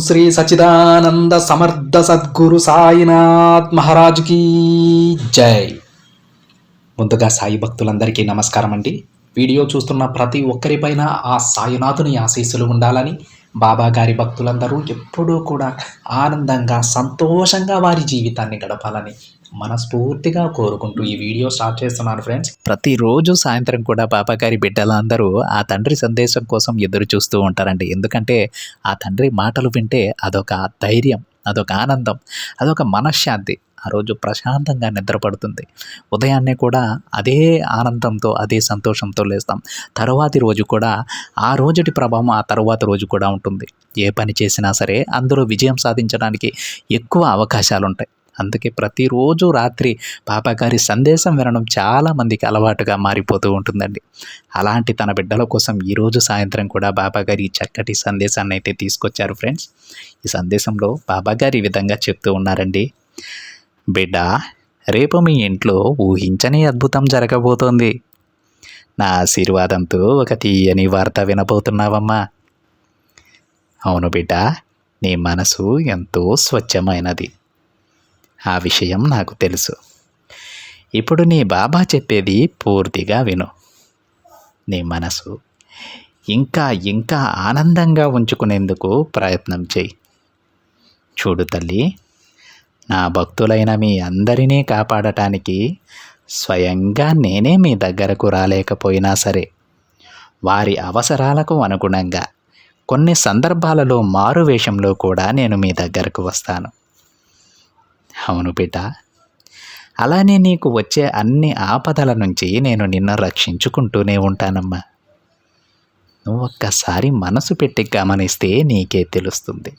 శ్రీ సచిదానంద సమర్థ సద్గురు సాయినాథ్ మహారాజుకి జై. ముందుగా సాయి భక్తులందరికీ నమస్కారం అండి. వీడియో చూస్తున్న ప్రతి ఒక్కరిపైన ఆ సాయినాథుని ఆశీస్సులు ఉండాలని, బాబా గారి భక్తులందరూ ఎప్పుడూ కూడా ఆనందంగా సంతోషంగా వారి జీవితాన్ని గడపాలని మనస్ఫూర్తిగా కోరుకుంటూ ఈ వీడియో స్టార్ట్ చేస్తున్నాను ఫ్రెండ్స్. ప్రతిరోజు సాయంత్రం కూడా బాబా గారి బిడ్డలందరూ ఆ తండ్రి సందేశం కోసం ఎదురు చూస్తూ ఉంటారండి. ఎందుకంటే ఆ తండ్రి మాటలు వింటే అదొక ధైర్యం, అదొక ఆనందం, అదొక మనశ్శాంతి. ఆ రోజు ప్రశాంతంగా నిద్రపడుతుంది. ఉదయాన్నే కూడా అదే ఆనందంతో, అదే సంతోషంతో లేస్తాం. తరువాతి రోజు కూడా ఆ రోజుటి ప్రభావం ఆ తరువాత రోజు కూడా ఉంటుంది. ఏ పని చేసినా సరే అందులో విజయం సాధించడానికి ఎక్కువ అవకాశాలు ఉంటాయి. అందుకే ప్రతిరోజు రాత్రి బాబాగారి సందేశం వినడం చాలామందికి అలవాటుగా మారిపోతూ ఉంటుందండి. అలాంటి తన బిడ్డల కోసం ఈరోజు సాయంత్రం కూడా బాబాగారి చక్కటి సందేశాన్ని అయితే తీసుకొచ్చారు ఫ్రెండ్స్. ఈ సందేశంలో బాబాగారు ఈ విధంగా చెప్తూ ఉన్నారండి. బిడ్డ, రేపు మీ ఇంట్లో ఊహించని అద్భుతం జరగబోతోంది. నా ఆశీర్వాదంతో ఒక తీయని వార్త వినబోతున్నావమ్మా. అవును బిడ్డ, నీ మనసు ఎంతో స్వచ్ఛమైనది. ఆ విషయం నాకు తెలుసు. ఇప్పుడు నీ బాబా చెప్పేది పూర్తిగా విను. నీ మనసు ఇంకా ఇంకా ఆనందంగా ఉంచుకునేందుకు ప్రయత్నం చేయి. చూడు తల్లి, నా భక్తులైన మీ అందరినీ కాపాడటానికి స్వయంగా నేనే మీ దగ్గరకు రాలేకపోయినా సరే, వారి అవసరాలకు అనుగుణంగా కొన్ని సందర్భాలలో మారు వేషంలో కూడా నేను మీ దగ్గరకు వస్తాను. అవును బిడ్డ, అలానే నీకు వచ్చే అన్ని ఆపదల నుంచి నేను నిన్ను రక్షించుకుంటూనే ఉంటానమ్మా. నువ్వు ఒక్కసారి మనసు పెట్టి గమనిస్తే నీకే తెలుస్తుంది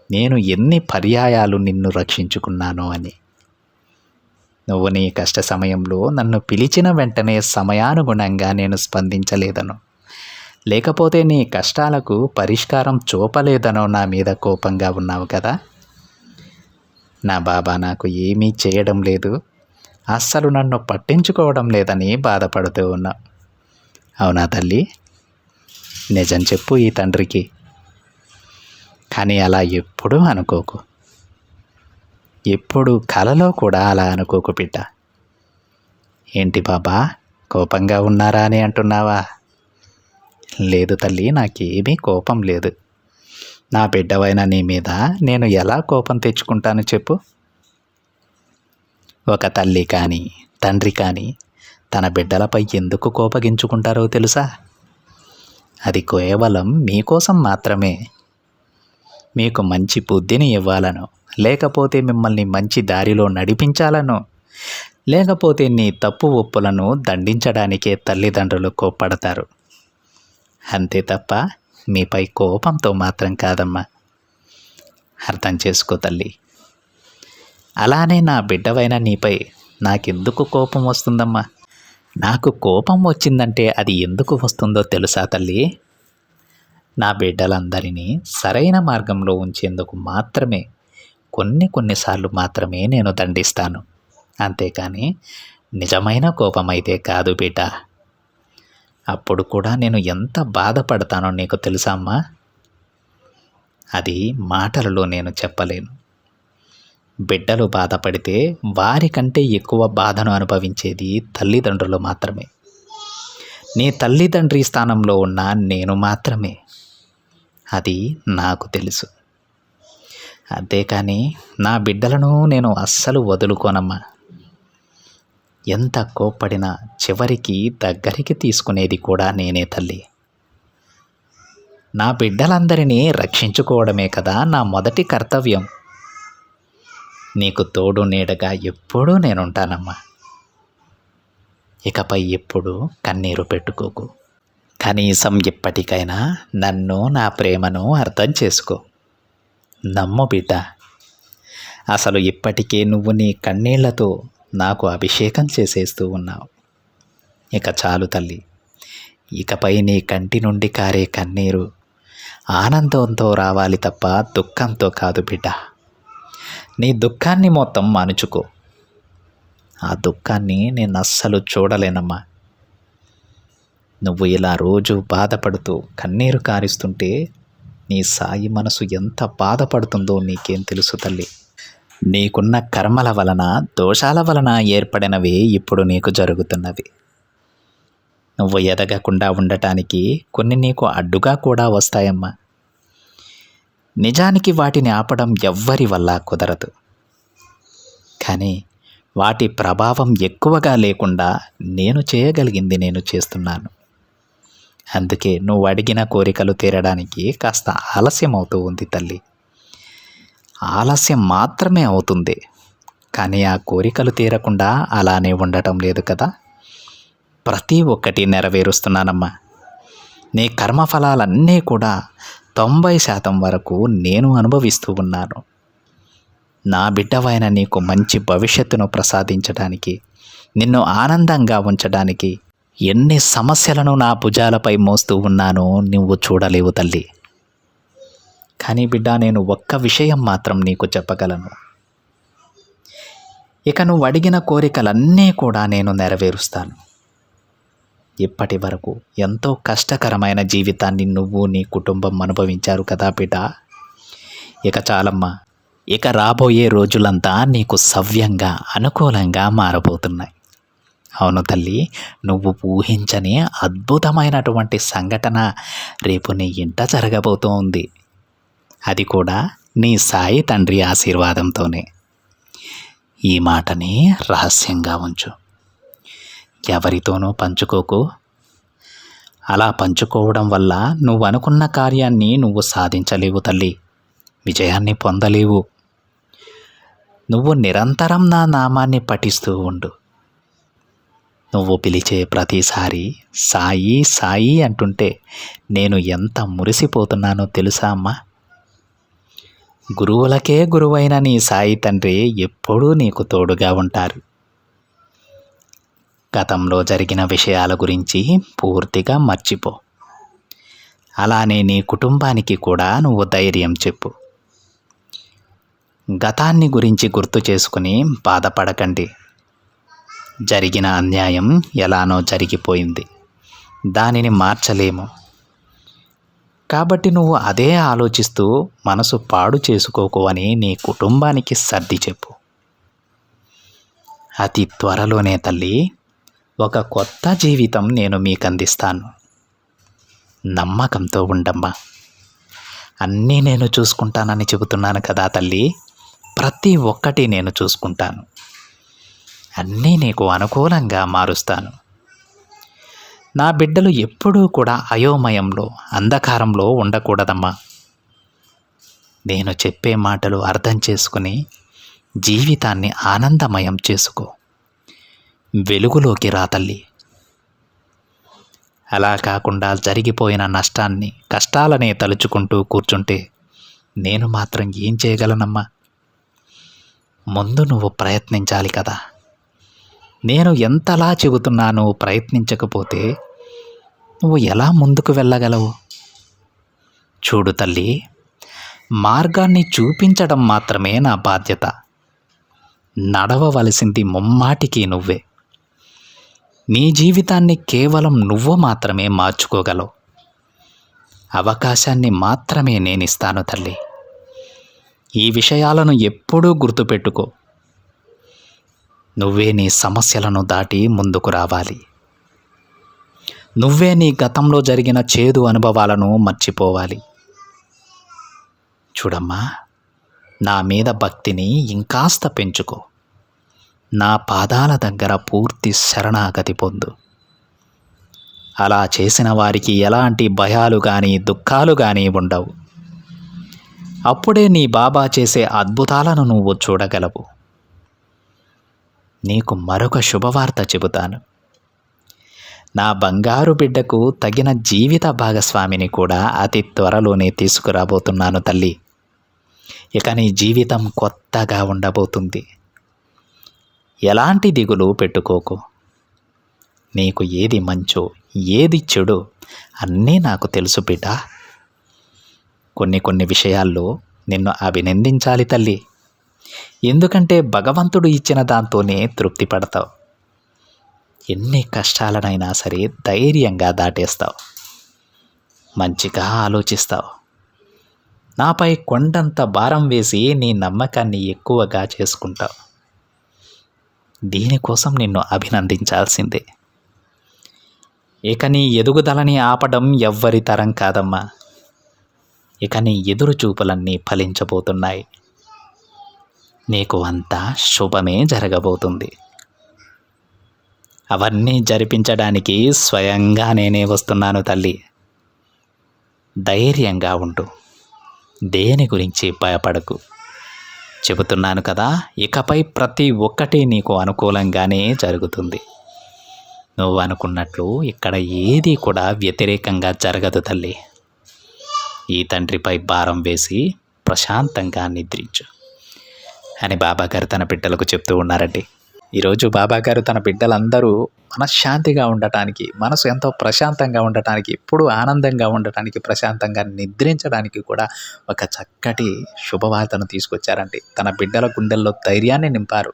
నేను ఎన్ని పర్యాయాలు నిన్ను రక్షించుకున్నానో అని. నువ్వు నీ కష్ట సమయంలో నన్ను పిలిచిన వెంటనే సమయానుగుణంగా నేను స్పందించలేదనో, లేకపోతే నీ కష్టాలకు పరిష్కారం చూపలేదనో నా మీద కోపంగా ఉన్నావు కదా. నా బాబా నాకు ఏమీ చేయడం లేదు, అస్సలు నన్ను పట్టించుకోవడం లేదని బాధపడుతూ ఉన్నా. అవునా తల్లి? నిజం చెప్పు ఈ తండ్రికి. కానీ అలా ఎప్పుడూ అనుకోకు. ఎప్పుడు కలలో కూడా అలా అనుకోకు బిడ్డ. ఏంటి బాబా, కోపంగా ఉన్నారా అని అంటున్నావా? లేదు తల్లి, నాకేమీ కోపం లేదు. నా బిడ్డవైన నీ మీద నేను ఎలా కోపం తెచ్చుకుంటాను చెప్పు. ఒక తల్లి కానీ తండ్రి కానీ తన బిడ్డలపై ఎందుకు కోపగించుకుంటారో తెలుసా? అది కేవలం మీకోసం మాత్రమే. మీకు మంచి బుద్ధిని ఇవ్వాలను, లేకపోతే మిమ్మల్ని మంచి దారిలో నడిపించాలను, లేకపోతే నీ తప్పు ఒప్పులను దండించడానికే తల్లిదండ్రులు కోప్పడతారు. అంతే తప్ప మీపై కోపంతో మాత్రం కాదమ్మా. అర్థం చేసుకో తల్లి. అలానే నా బిడ్డవైన నీపై నాకెందుకు కోపం వస్తుందమ్మా? నాకు కోపం వచ్చిందంటే అది ఎందుకు వస్తుందో తెలుసా తల్లి? నా బిడ్డలందరినీ సరైన మార్గంలో ఉంచేందుకు మాత్రమే కొన్నిసార్లు మాత్రమే నేను దండిస్తాను. అంతేకాని నిజమైన కోపమైతే కాదు బిడ్డ. అప్పుడు కూడా నేను ఎంత బాధపడతానో నీకు తెలుసా అమ్మా? అది మాటలలో నేను చెప్పలేను. బిడ్డలు బాధపడితే వారికంటే ఎక్కువ బాధను అనుభవించేది తల్లిదండ్రులు మాత్రమే. నీ తల్లిదండ్రి స్థానంలో ఉన్న నేను మాత్రమే. అది నాకు తెలుసు. అంతేకాని నా బిడ్డలను నేను అస్సలు వదులుకోనమ్మా. ఎంత కోప్పడినా చివరికి దగ్గరికి తీసుకునేది కూడా నేనే తల్లి. నా బిడ్డలందరినీ రక్షించుకోవడమే కదా నా మొదటి కర్తవ్యం. నీకు తోడు నీడగా ఎప్పుడూ నేనుంటానమ్మా. ఇకపై ఎప్పుడూ కన్నీరు పెట్టుకోకు. కనీసం ఇప్పటికైనా నన్ను, నా ప్రేమను అర్థం చేసుకో. నమ్ము బిడ్డ. అసలు ఇప్పటికే నువ్వు నీ కన్నీళ్లతో నాకు అభిషేకం చేసేస్తూ ఉన్నావు. ఇక చాలు తల్లి. ఇకపై నీ కంటి నుండి కారే కన్నీరు ఆనందంతో రావాలి తప్ప దుఃఖంతో కాదు బిడ్డ. నీ దుఃఖాన్ని మొత్తం అణుచుకో. ఆ దుఃఖాన్ని నేను అస్సలు చూడలేనమ్మా. నువ్వు ఇలా రోజు బాధపడుతూ కన్నీరు కారుస్తుంటే నీ సాయి మనసు ఎంత బాధపడుతుందో నీకేం తెలుసు తల్లి. నీకున్న కర్మల వలన, దోషాల వలన ఏర్పడినవి ఇప్పుడు నీకు జరుగుతున్నవి. నువ్వు ఎదగకుండా ఉండటానికి కొన్ని నీకు అడ్డుగా కూడా వస్తాయమ్మా. నిజానికి వాటిని ఆపడం ఎవ్వరి వల్ల కుదరదు. కానీ వాటి ప్రభావం ఎక్కువగా లేకుండా నేను చేయగలిగింది నేను చేస్తున్నాను. అందుకే నువ్వు అడిగిన కోరికలు తీరడానికి కాస్త ఆలస్యం అవుతూ ఉంది తల్లి. ఆలస్యం మాత్రమే అవుతుంది, కానీ ఆ కోరికలు తీరకుండా అలానే ఉండటం లేదు కదా. ప్రతి ఒక్కటి నెరవేరుస్తున్నానమ్మా. నీ కర్మఫలాలన్నీ కూడా 90% వరకు నేను అనుభవిస్తూ ఉన్నాను. నా బిడ్డవైన నీకు మంచి భవిష్యత్తును ప్రసాదించడానికి, నిన్ను ఆనందంగా ఉంచడానికి ఎన్ని సమస్యలను నా భుజాలపై మోస్తూ ఉన్నానో నువ్వు చూడలేవు తల్లి. కానీ బిడ్డ, నేను ఒక్క విషయం మాత్రం నీకు చెప్పగలను. ఇక నువ్వు అడిగిన కోరికలన్నీ కూడా నేను నెరవేరుస్తాను. ఇప్పటి వరకు ఎంతో కష్టకరమైన జీవితాన్ని నువ్వు, నీ కుటుంబం అనుభవించారు కదా బిడ్డ. ఇక చాలమ్మా. ఇక రాబోయే రోజులంతా నీకు సవ్యంగా, అనుకూలంగా మారబోతున్నాయి. అవును తల్లి, నువ్వు ఊహించని అద్భుతమైనటువంటి సంఘటన రేపు నీ ఇంట జరగబోతోంది. అది కూడా నీ సాయి తండ్రి ఆశీర్వాదంతోనే. ఈ మాటని రహస్యంగా ఉంచు, ఎవరితోనూ పంచుకోకు. అలా పంచుకోవడం వల్ల నువ్వు అనుకున్న కార్యాన్ని నువ్వు సాధించలేవు తల్లి, విజయాన్ని పొందలేవు. నువ్వు నిరంతరం నా నామాన్ని పఠిస్తూ ఉండు. నువ్వు పిలిచే ప్రతిసారి సాయి సాయి అంటుంటే నేను ఎంత మురిసిపోతున్నానో తెలుసా అమ్మా. గురువులకే గురువైన నీ సాయి తండ్రి ఎప్పుడూ నీకు తోడుగా ఉంటారు. గతంలో జరిగిన విషయాల గురించి పూర్తిగా మర్చిపో. అలానే నీ కుటుంబానికి కూడా నువ్వు ధైర్యం చెప్పు. గతాన్ని గురించి గుర్తు చేసుకుని బాధపడకండి. జరిగిన అన్యాయం ఎలానో జరిగిపోయింది, దానిని మార్చలేము. కాబట్టి నువ్వు అదే ఆలోచిస్తూ మనసు పాడు చేసుకోకు అని నీ కుటుంబానికి సర్ది చెప్పు. అతి త్వరలోనే తల్లి ఒక కొత్త జీవితం నేను మీకు అందిస్తాను. నమ్మకంతో ఉండమ్మా. అన్నీ నేను చూసుకుంటానని చెబుతున్నాను కదా తల్లి. ప్రతి ఒక్కటి నేను చూసుకుంటాను. అన్నీ నీకు అనుకూలంగా మారుస్తాను. నా బిడ్డలు ఎప్పుడూ కూడా అయోమయంలో, అంధకారంలో ఉండకూడదమ్మా. నేను చెప్పే మాటలు అర్థం చేసుకుని జీవితాన్ని ఆనందమయం చేసుకో. వెలుగులోకి రా తల్లి. అలా కాకుండా జరిగిపోయిన నష్టాన్ని, కష్టాలనే తలుచుకుంటూ కూర్చుంటే నేను మాత్రం ఏం చేయగలనమ్మా. ముందు నువ్వు ప్రయత్నించాలి కదా. నేను ఎంతలా చెబుతున్నానో ప్రయత్నించకపోతే నువ్వు ఎలా ముందుకు వెళ్ళగలవు? చూడు తల్లి, మార్గాన్ని చూపించడం మాత్రమే నా బాధ్యత. నడవవలసింది ముమ్మాటికి నువ్వే. నీ జీవితాన్ని కేవలం నువ్వు మాత్రమే మార్చుకోగలవు. అవకాశాన్ని మాత్రమే నేనిస్తాను తల్లి. ఈ విషయాలను ఎప్పుడూ గుర్తుపెట్టుకో. నువ్వే నీ సమస్యలను దాటి ముందుకు రావాలి. నువ్వే నీ గతంలో జరిగిన చేదు అనుభవాలను మర్చిపోవాలి. చూడమ్మా, నా మీద భక్తిని ఇంకాస్త పెంచుకో. నా పాదాల దగ్గర పూర్తి శరణాగతి పొందు. అలా చేసిన వారికి ఎలాంటి భయాలు కానీ, దుఃఖాలు కానీ ఉండవు. అప్పుడే నీ బాబా చేసే అద్భుతాలను నువ్వు చూడగలవు. నీకు మరొక శుభవార్త చెబుతాను. నా బంగారు బిడ్డకు తగిన జీవిత భాగస్వామిని కూడా అతి త్వరలోనే తీసుకురాబోతున్నాను తల్లి. ఇక నీ జీవితం కొత్తగా ఉండబోతుంది. ఎలాంటి దిగులు పెట్టుకోకు. నీకు ఏది మంచో, ఏది చెడు అన్నీ నాకు తెలుసు బిడ్డ. కొన్ని విషయాల్లో నిన్ను అభినందించాలి తల్లి. ఎందుకంటే భగవంతుడు ఇచ్చిన దాంతోనే తృప్తి పడతావు. ఎన్ని కష్టాలనైనా సరే ధైర్యంగా దాటేస్తావు. మంచిగా ఆలోచిస్తావు. నాపై కొండంత భారం వేసి నీ నమ్మకాన్ని ఎక్కువగా చేసుకుంటావు. దీనికోసం నిన్ను అభినందించాల్సిందే. ఇక నీ ఎదుగుదలని ఆపడం ఎవ్వరి తరం కాదమ్మా. ఇక నీ ఎదురు చూపులన్నీ ఫలించబోతున్నాయి. నీకు అంతా శుభమే జరగబోతుంది. అవన్నీ జరిపించడానికి స్వయంగా నేనే వస్తున్నాను తల్లి. ధైర్యంగా ఉండు. దేని గురించి భయపడకు. చెబుతున్నాను కదా, ఇకపై ప్రతి ఒక్కటి నీకు అనుకూలంగానే జరుగుతుంది. నువ్వు అనుకున్నట్లు ఇక్కడ ఏది కూడా వ్యతిరేకంగా జరగదు తల్లి. ఈ తండ్రిపై భారం వేసి ప్రశాంతంగా నిద్రించు అని బాబాగారు తన బిడ్డలకు చెప్తూ ఉన్నారండి. ఈరోజు బాబాగారు తన బిడ్డలందరూ మనశ్శాంతిగా ఉండటానికి, మనసు ఎంతో ప్రశాంతంగా ఉండటానికి, ఎప్పుడూ ఆనందంగా ఉండటానికి, ప్రశాంతంగా నిద్రించడానికి కూడా ఒక చక్కటి శుభవార్తను తీసుకొచ్చారండి. తన బిడ్డల గుండెల్లో ధైర్యాన్ని నింపారు.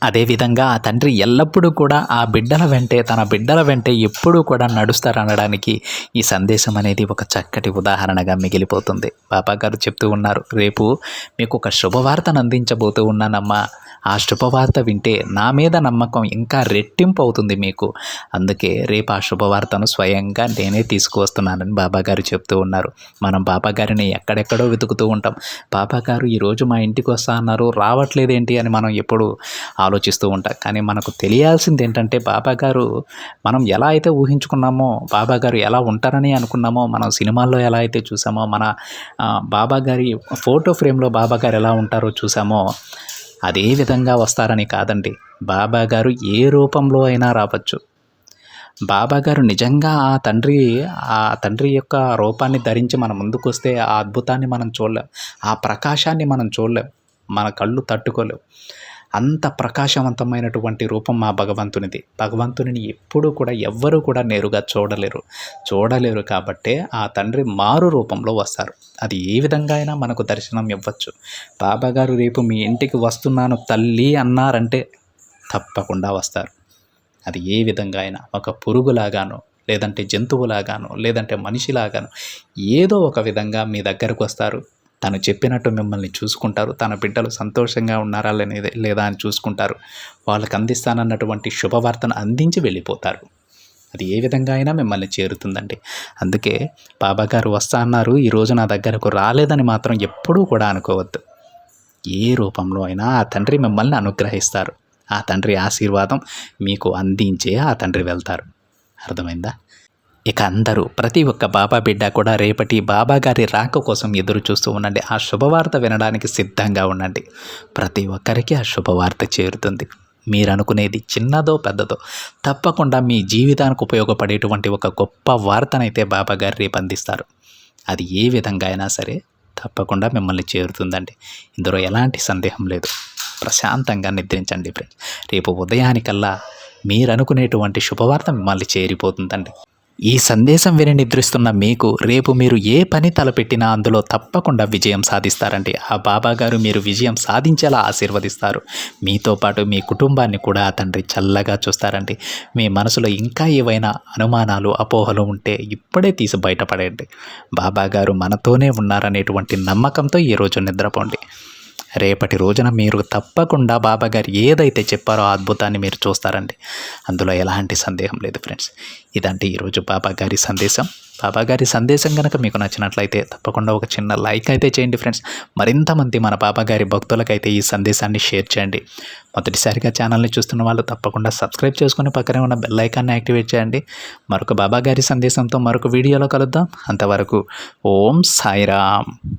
అదేవిధంగా ఆ తండ్రి ఎల్లప్పుడూ కూడా ఆ బిడ్డల వెంటే, తన బిడ్డల వెంటే ఎప్పుడూ కూడా నడుస్తారనడానికి ఈ సందేశం అనేది ఒక చక్కటి ఉదాహరణగా మిగిలిపోతుంది. బాబాగారు చెప్తూ ఉన్నారు, రేపు మీకు ఒక శుభవార్తను అందించబోతూ ఉన్నానమ్మా. ఆ శుభవార్త వింటే నా మీద నమ్మకం ఇంకా రెట్టింపు అవుతుంది మీకు. అందుకే రేపు ఆ శుభవార్తను స్వయంగా నేనే తీసుకువస్తున్నానని బాబాగారు చెప్తూ ఉన్నారు. మనం బాబాగారిని ఎక్కడెక్కడో వెతుకుతూ ఉంటాం. బాబాగారు ఈరోజు మా ఇంటికి వస్తా అన్నారు, రావట్లేదేంటి అని మనం ఎప్పుడు ఆలోచిస్తూ ఉంటాం. కానీ మనకు తెలియాల్సింది ఏంటంటే, బాబాగారు మనం ఎలా అయితే ఊహించుకున్నామో, బాబాగారు ఎలా ఉంటారని అనుకున్నామో, మనం సినిమాల్లో ఎలా అయితే చూసామో, మన బాబాగారి ఫోటో ఫ్రేమ్లో బాబాగారు ఎలా ఉంటారో చూసామో, అదే విధంగా వస్తారని కాదండి. బాబాగారు ఏ రూపంలో అయినా రావచ్చు. బాబాగారు నిజంగా ఆ తండ్రి యొక్క రూపాన్ని ధరించి మన ముందుకు వస్తే ఆ అద్భుతాన్ని మనం చూడలేం, ఆ ప్రకాశాన్ని మనం చూడలేం, మన కళ్ళు తట్టుకోలేం. అంత ప్రకాశవంతమైనటువంటి రూపం మా భగవంతునిది. భగవంతుని ఎప్పుడూ కూడా ఎవ్వరూ కూడా నేరుగా చూడలేరు కాబట్టే ఆ తండ్రి మారు రూపంలో వస్తారు. అది ఏ విధంగా అయినా మనకు దర్శనం ఇవ్వచ్చు. బాబాగారు రేపు మీ ఇంటికి వస్తున్నాను తల్లి అన్నారంటే తప్పకుండా వస్తారు. అది ఏ విధంగా అయినా, ఒక పురుగులాగానో, లేదంటే జంతువులాగానో, లేదంటే మనిషిలాగానో, ఏదో ఒక విధంగా మీ దగ్గరకు వస్తారు. తను చెప్పినట్టు మిమ్మల్ని చూసుకుంటారు. తన బిడ్డలు సంతోషంగా ఉన్నారా లేదా అని చూసుకుంటారు. వాళ్ళకి అందిస్తానన్నటువంటి శుభవార్తను అందించి వెళ్ళిపోతారు. అది ఏ విధంగా అయినా మిమ్మల్ని చేరుతుందండి. అందుకే బాబాగారు వస్తా అన్నారు, ఈరోజు నా దగ్గరకు రాలేదని మాత్రం ఎప్పుడూ కూడా అనుకోవద్దు. ఏ రూపంలో అయినా ఆ తండ్రి మిమ్మల్ని అనుగ్రహిస్తారు. ఆ తండ్రి ఆశీర్వాదం మీకు అందించే ఆ తండ్రి వెళ్తారు. అర్థమైందా? ఇక అందరూ, ప్రతి ఒక్క బాబా బిడ్డ కూడా రేపటి బాబాగారి రాక కోసం ఎదురు చూస్తూ ఉండండి. ఆ శుభవార్త వినడానికి సిద్ధంగా ఉండండి. ప్రతి ఒక్కరికి ఆ శుభవార్త చేరుతుంది. మీరు అనుకునేది చిన్నదో పెద్దదో తప్పకుండా మీ జీవితానికి ఉపయోగపడేటువంటి ఒక గొప్ప వార్తనైతే బాబాగారు రేపు అందిస్తారు. అది ఏ విధంగా అయినా సరే తప్పకుండా మిమ్మల్ని చేరుతుందండి. ఇందులో ఎలాంటి సందేహం లేదు. ప్రశాంతంగా నిద్రించండి ఫ్రెండ్స్. రేపు ఉదయానికల్లా మీరు అనుకునేటువంటి శుభవార్త మిమ్మల్ని చేరిపోతుందండి. ఈ సందేశం విని నిద్రిస్తున్న మీకు రేపు మీరు ఏ పని తలపెట్టినా అందులో తప్పకుండా విజయం సాధిస్తారండి. ఆ బాబాగారు మీరు విజయం సాధించేలా ఆశీర్వదిస్తారు. మీతో పాటు మీ కుటుంబాన్ని కూడా ఆ తండ్రి చల్లగా చూస్తారండి. మీ మనసులో ఇంకా ఏవైనా అనుమానాలు, అపోహలు ఉంటే ఇప్పుడే తీసి బయటపడేయండి. బాబాగారు మనతోనే ఉన్నారనేటువంటి నమ్మకంతో ఈరోజు నిద్రపోండి. రేపటి రోజున మీరు తప్పకుండా బాబాగారు ఏదైతే చెప్పారో ఆ అద్భుతాన్ని మీరు చూస్తారండి. అందులో ఎలాంటి సందేహం లేదు ఫ్రెండ్స్. ఇదంటే ఈరోజు బాబాగారి సందేశం. బాబాగారి సందేశం కనుక మీకు నచ్చినట్లయితే తప్పకుండా ఒక చిన్న లైక్ అయితే చేయండి ఫ్రెండ్స్. మరింతమంది మన బాబాగారి భక్తులకైతే ఈ సందేశాన్ని షేర్ చేయండి. మొదటిసారిగా ఛానల్ని చూస్తున్న వాళ్ళు తప్పకుండా సబ్స్క్రైబ్ చేసుకుని పక్కనే ఉన్న బెల్ ఐకాన్ని యాక్టివేట్ చేయండి. మరొక బాబాగారి సందేశంతో మరొక వీడియోలో కలుద్దాం. అంతవరకు ఓం సాయిరామ్.